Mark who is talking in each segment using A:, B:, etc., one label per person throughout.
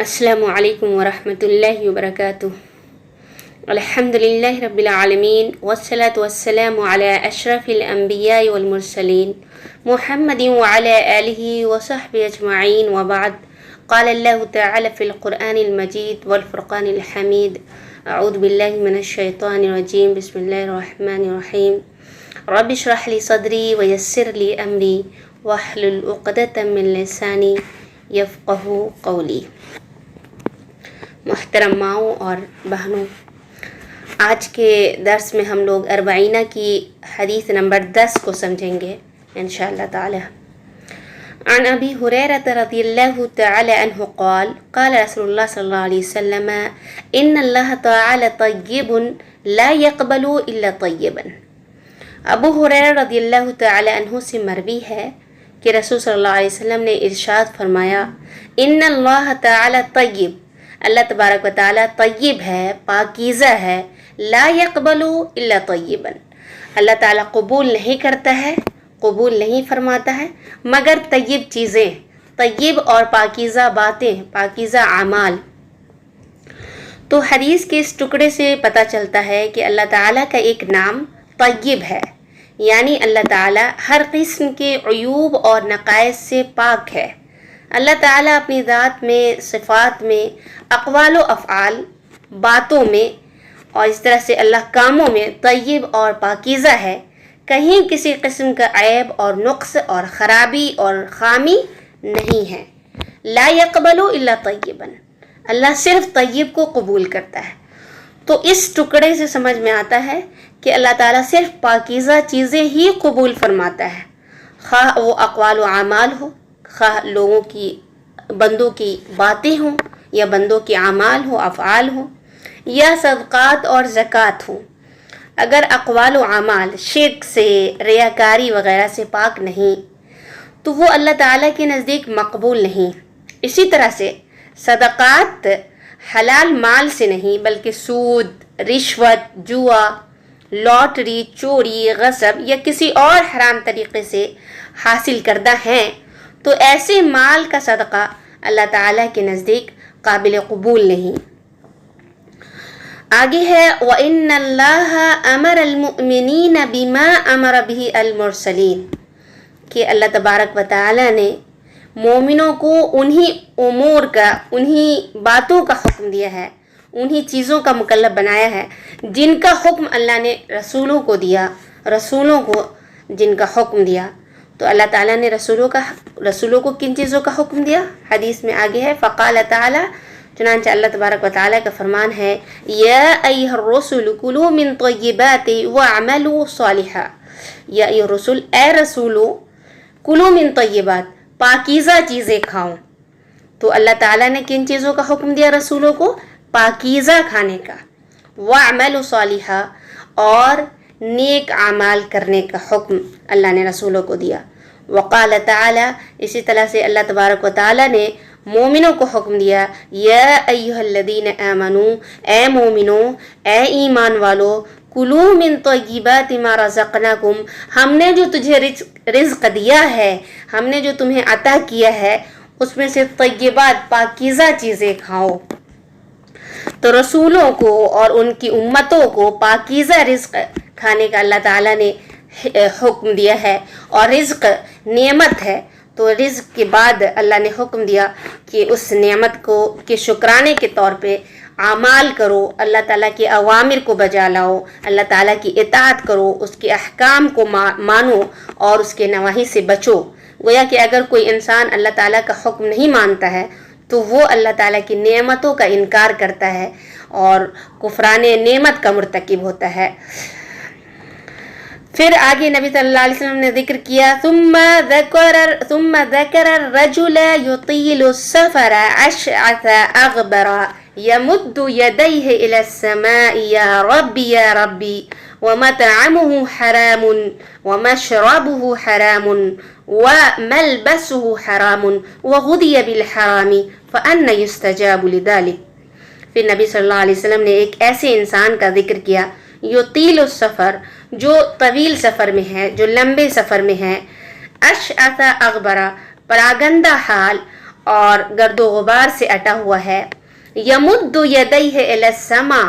A: السلام علیکم ورحمۃ اللہ وبرکاتہ۔ الحمد للہ رب العالمین والصلاة والسلام علی اشرف الانبیاء والمرسلین محمد وعلی آلہ وصحبہ اجمعین وبعد۔ قال اللہ تعالی فی القرآن المجید والفرقان الحمید۔ اعوذ باللہ من الشیطان الرجیم، بسم اللہ الرحمن الرحیم۔ رب اشرح لی صدری ویسر لی امری واحلل عقدۃ من لسانی یفقہوا قولی۔ محترم ماؤں اور بہنوں، آج کے درس میں ہم لوگ اربعینہ کی حدیث نمبر 10 کو سمجھیں گے انشاءاللہ تعالی۔ عن ابی ہریرہ رضی اللہ تعالی عنہ قال قال رسول اللہ صلی اللہ علیہ وسلم ان اللہ تعالی طیب لا يقبل الا طیبا۔ ابو ہریرہ رضی اللہ تعالی عنہ سے مروی ہے کہ رسول صلی اللہ علیہ وسلم نے ارشاد فرمایا، ان اللہ تعالی طیب، اللہ تبارک و تعالی طیب ہے، پاکیزہ ہے، لا يقبل الا طیبا، اللہ تعالی قبول نہیں کرتا ہے، قبول نہیں فرماتا ہے مگر طیب چیزیں، طیب اور پاکیزہ باتیں، پاکیزہ اعمال۔ تو حدیث کے اس ٹکڑے سے پتہ چلتا ہے کہ اللہ تعالیٰ کا ایک نام طیب ہے، یعنی اللہ تعالیٰ ہر قسم کے عیوب اور نقائص سے پاک ہے۔ اللہ تعالیٰ اپنی ذات میں، صفات میں، اقوال و افعال، باتوں میں اور اس طرح سے اللہ کاموں میں طیب اور پاکیزہ ہے، کہیں کسی قسم کا عیب اور نقص اور خرابی اور خامی نہیں ہے۔ لا يقبل الا طیبا، اللہ صرف طیب کو قبول کرتا ہے۔ تو اس ٹکڑے سے سمجھ میں آتا ہے کہ اللہ تعالیٰ صرف پاکیزہ چیزیں ہی قبول فرماتا ہے، خواہ وہ اقوال و اعمال ہو، خواہ لوگوں کی، بندوں کی باتیں ہوں یا بندوں کے اعمال ہوں، افعال ہوں، یا صدقات اور زکوٰۃ ہوں۔ اگر اقوال و اعمال شرک سے، ریاکاری وغیرہ سے پاک نہیں تو وہ اللہ تعالیٰ کے نزدیک مقبول نہیں۔ اسی طرح سے صدقات حلال مال سے نہیں بلکہ سود، رشوت، جوا، لاٹری، چوری، غصب یا کسی اور حرام طریقے سے حاصل کردہ ہیں تو ایسے مال کا صدقہ اللہ تعالیٰ کے نزدیک قابل قبول نہیں۔ آگے ہے وَإِنَّ اللَّهَ أَمَرَ الْمُؤْمِنِينَ بِمَا أَمَرَ بِهِ الْمُرْسَلِينَ کہ اللہ تبارک و تعالیٰ نے مومنوں کو انہی امور کا، انہی باتوں کا حکم دیا ہے، انہی چیزوں کا مکلف بنایا ہے جن کا حکم اللہ نے رسولوں کو دیا، رسولوں کو جن کا حکم دیا۔ تو اللہ تعالیٰ نے رسولوں کو کن چیزوں کا حکم دیا؟ حدیث میں آگے ہے فقال تعالیٰ، چنانچہ اللہ تبارک و تعالیٰ کا فرمان ہے یا ایھا الرسل کلوا من طیبات واعملوا صالحا، یا ایھا الرسل، اے رسولو، کلوا من طیبات، پاکیزہ چیزیں کھاؤ۔ تو اللہ تعالیٰ نے کن چیزوں کا حکم دیا رسولوں کو؟ پاکیزہ کھانے کا۔ واعملوا صالحا، اور نیک اعمال کرنے کا حکم اللہ نے رسولوں کو دیا۔ وقال تعالی، اسی طرح سے اللہ تبارک و تعالی نے مومنوں کو حکم دیا یا ایھا الذین آمنوا، اے مومنوں، اے ایمان والو، کلوا من طیبات ما رزقناکم، ہم نے جو تجھے رزق دیا ہے، ہم نے جو تمہیں عطا کیا ہے اس میں سے طیبات، پاکیزہ چیزیں کھاؤ۔ تو رسولوں کو اور ان کی امتوں کو پاکیزہ رزق کھانے کا اللہ تعالیٰ نے حکم دیا ہے، اور رزق نعمت ہے، تو رزق کے بعد اللہ نے حکم دیا کہ اس نعمت کو کے شکرانے کے طور پہ اعمال کرو، اللہ تعالیٰ کے اوامر کو بجا لاؤ، اللہ تعالیٰ کی اطاعت کرو، اس کے احکام کو مانو اور اس کے نواہی سے بچو۔ گویا کہ اگر کوئی انسان اللہ تعالیٰ کا حکم نہیں مانتا ہے تو وہ اللہ تعالیٰ کی نعمتوں کا انکار کرتا ہے اور کفران نعمت کا مرتکب ہوتا ہے۔ پھر آگے نبی صلی اللہ علیہ وسلم نے ذکر کیا ثم ذکر الرجل یطیل السفر اشعث اغبر یمد یدیہ الی السماء یا ربی ومطعمه حرام ومشربه حرام وملبسه حرام وغذی بالحرام فأنى يستجاب لذلك۔ پھر نبی صلی اللہ علیہ وسلم نے ایک ایسے انسان کا ذکر کیا یطیل السفر، جو طویل سفر میں ہے، جو لمبے سفر میں ہے، اشعث اغبرا، پراگندہ حال اور گرد و غبار سے اٹا ہوا ہے. یمد یدیہ الی السما،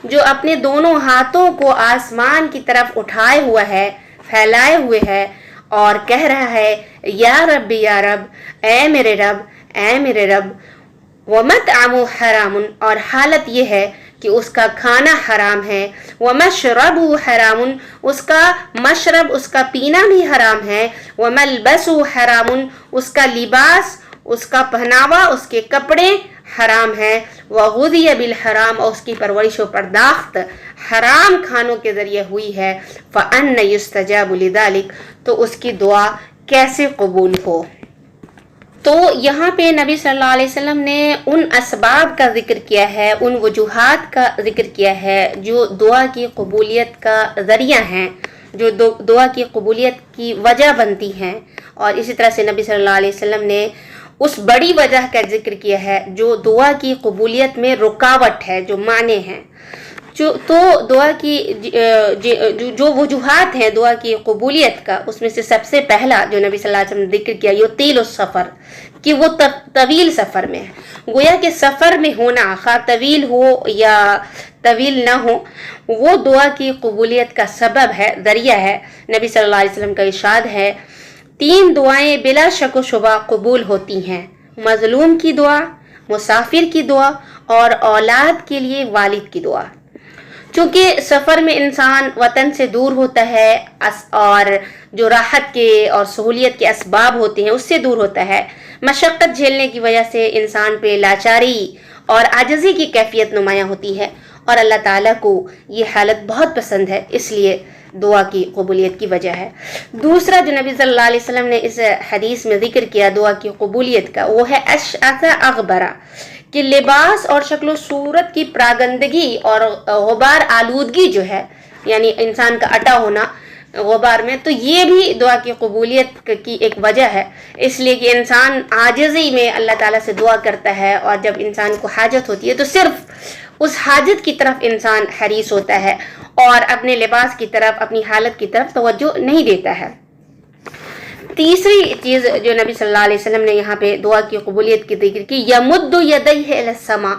A: جو اپنے دونوں ہاتھوں کو آسمان کی طرف اٹھائے ہوا ہے، پھیلائے ہوئے ہے، اور کہہ رہا ہے یا رب یا رب، اے میرے رب، اے میرے رب. ومطعمہ حرام، اور حالت یہ ہے کہ اس کا کھانا حرام ہے. ومشربہ حرام، اس کا مشرب، اس کا پینا بھی حرام ہے. وملبسہ حرام، اس کا لباس، اس کا پہناوا، اس کے کپڑے حرام ہے. وغذی بالحرام، اور اس کی پرورش و پرداخت حرام کھانوں کے ذریعے ہوئی ہے. فأنى يستجاب لذلك، تو اس کی دعا کیسے قبول ہو. تو یہاں پہ نبی صلی اللہ علیہ وسلم نے ان اسباب کا ذکر کیا ہے، ان وجوہات کا ذکر کیا ہے جو دعا کی قبولیت کا ذریعہ ہیں، جو دعا کی قبولیت کی وجہ بنتی ہیں. اور اسی طرح سے نبی صلی اللہ علیہ وسلم نے اس بڑی وجہ کا ذکر کیا ہے جو دعا کی قبولیت میں رکاوٹ ہے، جو مانع ہیں. تو دعا کی جو وجوہات ہیں دعا کی قبولیت کا، اس میں سے سب سے پہلا جو نبی صلی اللہ علیہ وسلم نے ذکر کیا، یہ طیل السفر، کہ وہ طویل سفر میں ہے. گویا کہ سفر میں ہونا، خواہ طویل ہو یا طویل نہ ہو، وہ دعا کی قبولیت کا سبب ہے، ذریعہ ہے. نبی صلی اللہ علیہ وسلم کا ارشاد ہے 3 دعائیں بلا شک و شبہ قبول ہوتی ہیں: مظلوم کی دعا، مسافر کی دعا، اور اولاد کے لیے والد کی دعا. چونکہ سفر میں انسان وطن سے دور ہوتا ہے اور جو راحت کے اور سہولیت کے اسباب ہوتے ہیں اس سے دور ہوتا ہے، مشقت جھیلنے کی وجہ سے انسان پہ لاچاری اور عاجزی کی کیفیت نمایاں ہوتی ہے، اور اللہ تعالیٰ کو یہ حالت بہت پسند ہے، اس لیے دعا کی قبولیت کی وجہ ہے. دوسرا جو نبی صلی اللہ علیہ وسلم نے اس حدیث میں ذکر کیا دعا کی قبولیت کا، وہ ہے اشعث اغبرہ، کہ لباس اور شکل و صورت کی پراگندگی اور غبار آلودگی جو ہے، یعنی انسان کا اٹا ہونا غبار میں، تو یہ بھی دعا کی قبولیت کی ایک وجہ ہے. اس لیے کہ انسان عاجزی میں اللہ تعالیٰ سے دعا کرتا ہے، اور جب انسان کو حاجت ہوتی ہے تو صرف اس حاجت کی طرف انسان حریص ہوتا ہے اور اپنے لباس کی طرف، اپنی حالت کی طرف توجہ نہیں دیتا ہے. تیسری چیز جو نبی صلی اللہ علیہ وسلم نے یہاں پہ دعا کی قبولیت کی ذکر کی، یمد یدیہ الی السما،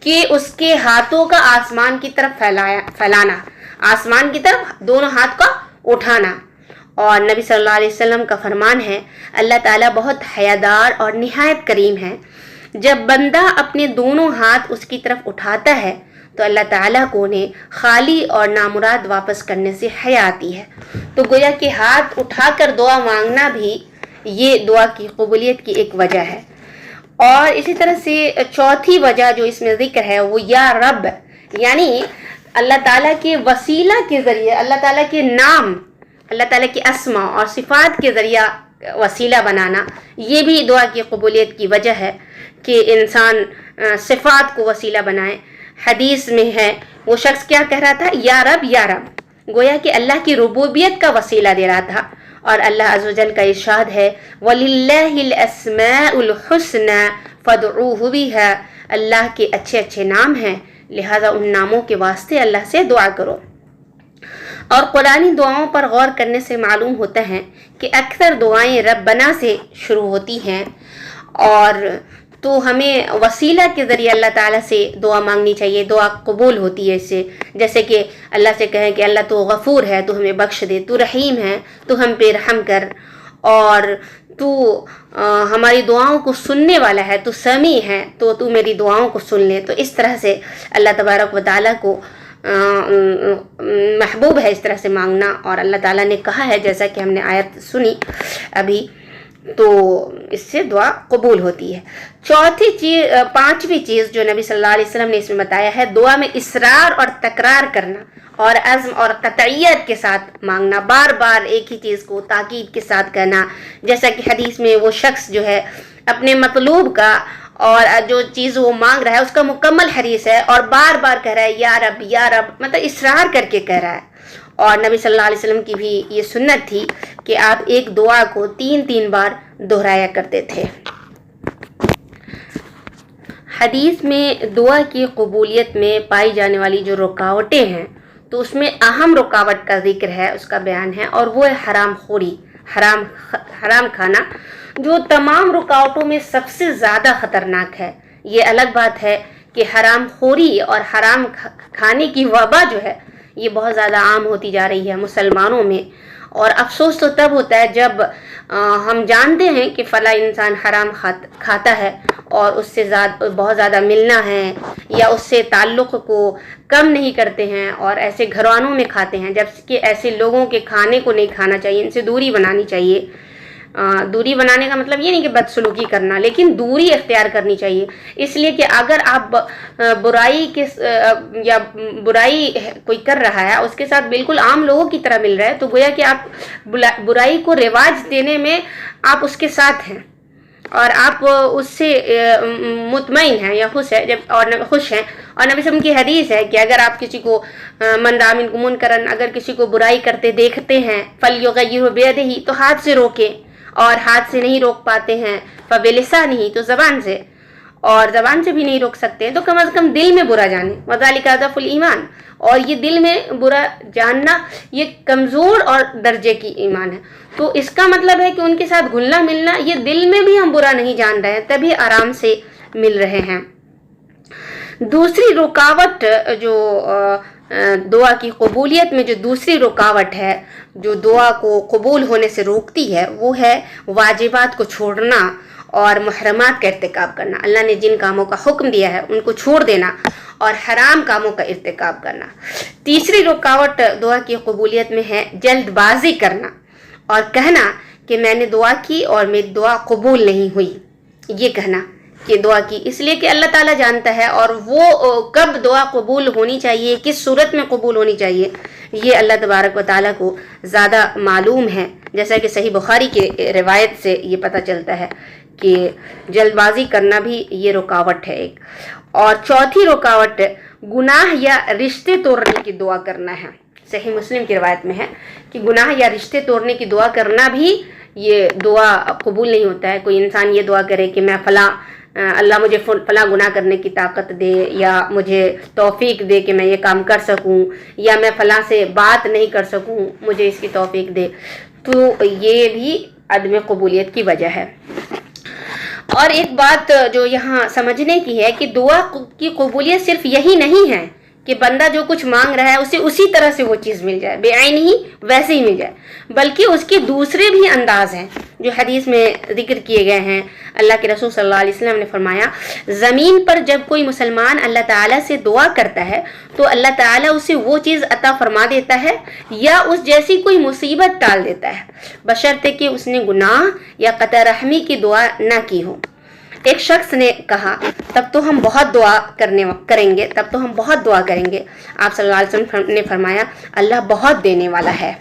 A: کہ اس کے ہاتھوں کا آسمان کی طرف پھیلانا، آسمان کی طرف دونوں ہاتھ کا اٹھانا. اور نبی صلی اللہ علیہ وسلم کا فرمان ہے اللہ تعالیٰ بہت حیادار اور نہایت کریم ہے. جب بندہ اپنے دونوں ہاتھ اس کی طرف اٹھاتا ہے تو اللہ تعالیٰ کو انہیں خالی اور نامراد واپس کرنے سے حیا آتی ہے. تو گویا کہ ہاتھ اٹھا کر دعا مانگنا بھی یہ دعا کی قبولیت کی ایک وجہ ہے. اور اسی طرح سے چوتھی وجہ جو اس میں ذکر ہے وہ یا رب، یعنی اللہ تعالیٰ کے وسیلہ کے ذریعے، اللہ تعالیٰ کے نام، اللہ تعالیٰ کے اسماء اور صفات کے ذریعہ وسیلہ بنانا، یہ بھی دعا کی قبولیت کی وجہ ہے کہ انسان صفات کو وسیلہ بنائے. حدیث میں ہے وہ شخص کیا کہہ رہا تھا، یا رب یا رب، گویا کہ اللہ کی ربوبیت کا وسیلہ دے رہا تھا. اور اللہ عز و جل کا ارشاد ہے وَلِلَّهِ الْأَسْمَاءُ الْحُسْنَى فَادْعُوهُ بِهَا، اللہ کے اچھے اچھے نام ہیں، لہذا ان ناموں کے واسطے اللہ سے دعا کرو. اور قرآنی دعاؤں پر غور کرنے سے معلوم ہوتا ہے کہ اکثر دعائیں ربنا سے شروع ہوتی ہیں، اور تو ہمیں وسیلہ کے ذریعے اللہ تعالیٰ سے دعا مانگنی چاہیے، دعا قبول ہوتی ہے اس سے. جیسے کہ اللہ سے کہیں کہ اللہ تو غفور ہے، تو ہمیں بخش دے، تو رحیم ہے، تو ہم پہ رحم کر، اور تو ہماری دعاؤں کو سننے والا ہے، تو سمیع ہے، تو میری دعاؤں کو سن لے. تو اس طرح سے اللہ تبارک و تعالیٰ کو محبوب ہے اس طرح سے مانگنا، اور اللہ تعالیٰ نے کہا ہے جیسا کہ ہم نے آیت سنی ابھی، تو اس سے دعا قبول ہوتی ہے. پانچویں چیز جو نبی صلی اللہ علیہ وسلم نے اس میں بتایا ہے، دعا میں اصرار اور تکرار کرنا، اور عزم اور قطعیت کے ساتھ مانگنا، بار بار ایک ہی چیز کو تاکید کے ساتھ کرنا. جیسا کہ حدیث میں وہ شخص جو ہے اپنے مطلوب کا اور جو چیز وہ مانگ رہا ہے اس کا مکمل حریص ہے، اور بار بار کہہ رہا ہے یا رب یا رب، مطلب اصرار کر کے کہہ رہا ہے. اور نبی صلی اللہ علیہ وسلم کی بھی یہ سنت تھی کہ آپ ایک دعا کو 3 بار دہرایا کرتے تھے. حدیث میں دعا کی قبولیت میں پائی جانے والی جو رکاوٹیں ہیں، تو اس میں اہم رکاوٹ کا ذکر ہے، اس کا بیان ہے، اور وہ ہے حرام خوری، حرام کھانا. جو تمام رکاوٹوں میں سب سے زیادہ خطرناک ہے۔ یہ الگ بات ہے کہ حرام خوری اور حرام کھانے کی وبا جو ہے یہ بہت زیادہ عام ہوتی جا رہی ہے مسلمانوں میں، اور افسوس تو تب ہوتا ہے جب ہم جانتے ہیں کہ فلاں انسان حرام کھاتا ہے اور اس سے بہت زیادہ ملنا ہے یا اس سے تعلق کو کم نہیں کرتے ہیں اور ایسے گھرانوں میں کھاتے ہیں، جبکہ ایسے لوگوں کے کھانے کو نہیں کھانا چاہیے، ان سے دوری بنانی چاہیے۔ دوری بنانے کا مطلب یہ نہیں کہ بدسلوکی کرنا، لیکن دوری اختیار کرنی چاہیے، اس لیے کہ اگر آپ برائی کوئی کر رہا ہے اس کے ساتھ بالکل عام لوگوں کی طرح مل رہا ہے، تو گویا کہ آپ برائی کو رواج دینے میں آپ اس کے ساتھ ہیں اور آپ اس سے مطمئن ہیں یا خوش ہیں اور نبی صلی اللہ علیہ وسلم کی حدیث ہے کہ اگر آپ کسی کو من رأى منکم منکرا، اگر کسی کو برائی کرتے دیکھتے ہیں فلیغیرہ بیدہ، تو ہاتھ سے روکیں، اور ہاتھ سے نہیں روک پاتے ہیں فبلسانہ، تو زبان سے، اور زبان سے بھی نہیں روک سکتے ہیں تو کم از کم دل میں برا جانیں، وذالک اضعف الایمان، اور یہ دل میں برا جاننا یہ کمزور اور درجے کی ایمان ہے۔ تو اس کا مطلب ہے کہ ان کے ساتھ گھلنا ملنا، یہ دل میں بھی ہم برا نہیں جان رہے ہیں، تبھی آرام سے مل رہے ہیں۔ دوسری رکاوٹ جو دعا کی قبولیت میں جو دوسری رکاوٹ ہے جو دعا کو قبول ہونے سے روکتی ہے، وہ ہے واجبات کو چھوڑنا اور محرمات کا ارتکاب کرنا۔ اللہ نے جن کاموں کا حکم دیا ہے ان کو چھوڑ دینا اور حرام کاموں کا ارتکاب کرنا۔ تیسری رکاوٹ دعا کی قبولیت میں ہے جلد بازی کرنا اور کہنا کہ میں نے دعا کی اور میری دعا قبول نہیں ہوئی، یہ کہنا کہ دعا کی، اس لیے کہ اللہ تعالیٰ جانتا ہے اور وہ کب دعا قبول ہونی چاہیے، کس صورت میں قبول ہونی چاہیے، یہ اللہ تبارک و تعالیٰ کو زیادہ معلوم ہے، جیسا کہ صحیح بخاری کی روایت سے یہ پتہ چلتا ہے کہ جلد بازی کرنا بھی یہ رکاوٹ ہے ایک۔ اور چوتھی رکاوٹ گناہ یا رشتے توڑنے کی دعا کرنا ہے۔ صحیح مسلم کی روایت میں ہے کہ گناہ یا رشتے توڑنے کی دعا کرنا بھی یہ دعا قبول نہیں ہوتا ہے۔ کوئی انسان یہ دعا کرے کہ میں فلاں اللہ مجھے فلاں گناہ کرنے کی طاقت دے، یا مجھے توفیق دے کہ میں یہ کام کر سکوں، یا میں فلاں سے بات نہیں کر سکوں، مجھے اس کی توفیق دے، تو یہ بھی عدم قبولیت کی وجہ ہے۔ اور ایک بات جو یہاں سمجھنے کی ہے کہ دعا کی قبولیت صرف یہی نہیں ہے کہ بندہ جو کچھ مانگ رہا ہے اسے اسی طرح سے وہ چیز مل جائے، بے عین ہی ویسے ہی مل جائے، بلکہ اس کے دوسرے بھی انداز ہیں جو حدیث میں ذکر کیے گئے ہیں۔ اللہ کے رسول صلی اللہ علیہ وسلم نے فرمایا، زمین پر جب کوئی مسلمان اللہ تعالیٰ سے دعا کرتا ہے تو اللہ تعالیٰ اسے وہ چیز عطا فرما دیتا ہے یا اس جیسی کوئی مصیبت ٹال دیتا ہے، بشرطے کہ اس نے گناہ یا قطع رحمی کی دعا نہ کی ہو۔ ایک شخص نے کہا، تب تو ہم بہت دعا کریں گے، تب تو ہم بہت دعا کریں گے۔ آپ صلی اللہ علیہ وسلم نے فرمایا، اللہ بہت دینے والا ہے۔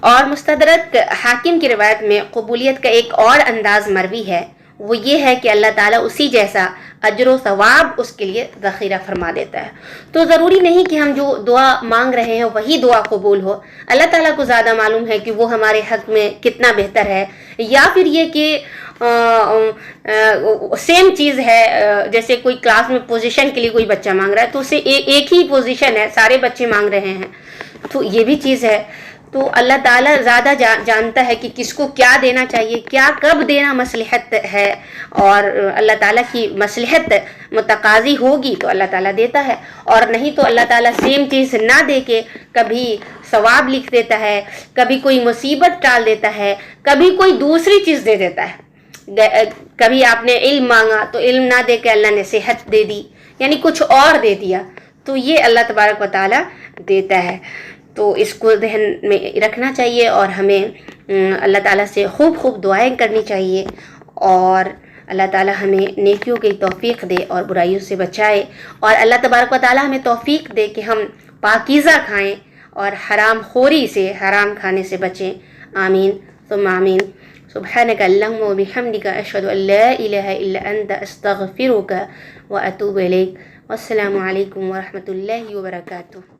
A: اور مستدرک حاکم کی روایت میں قبولیت کا ایک اور انداز مروی ہے، وہ یہ ہے کہ اللہ تعالیٰ اسی جیسا اجر و ثواب اس کے لیے ذخیرہ فرما دیتا ہے۔ تو ضروری نہیں کہ ہم جو دعا مانگ رہے ہیں وہی دعا قبول ہو، اللہ تعالیٰ کو زیادہ معلوم ہے کہ وہ ہمارے حق میں کتنا بہتر ہے، یا پھر یہ کہ سیم چیز ہے، جیسے کوئی کلاس میں پوزیشن کے لیے کوئی بچہ مانگ رہا ہے تو اسے ایک ہی پوزیشن ہے، سارے بچے مانگ رہے ہیں، تو یہ بھی چیز ہے۔ تو اللہ تعالیٰ زیادہ جانتا ہے کہ کس کو کیا دینا چاہیے، کیا کب دینا مصلحت ہے، اور اللہ تعالیٰ کی مصلحت متقاضی ہوگی تو اللہ تعالیٰ دیتا ہے، اور نہیں تو اللہ تعالیٰ سیم چیز نہ دے کے کبھی ثواب لکھ دیتا ہے، کبھی کوئی مصیبت ٹال دیتا ہے، کبھی کوئی دوسری چیز دے دیتا ہے۔ کبھی آپ نے علم مانگا تو علم نہ دے کے اللہ نے صحت دے دی، یعنی کچھ اور دے دیا، تو یہ اللہ تبارک و تعالیٰ دیتا ہے۔ تو اس کو ذہن میں رکھنا چاہیے اور ہمیں اللہ تعالیٰ سے خوب دعائیں کرنی چاہیے، اور اللہ تعالیٰ ہمیں نیکیوں کی توفیق دے اور برائیوں سے بچائے، اور اللہ تبارک و تعالیٰ ہمیں توفیق دے کہ ہم پاکیزہ کھائیں اور حرام خوری سے، حرام کھانے سے بچیں۔ آمین ثم آمین۔ سبحانک اللہم و بحمدک، اشہد ان لا الہ الا انت، استغفرک و اتوب الیک۔ والسلام علیکم ورحمۃ اللہ وبرکاتہ۔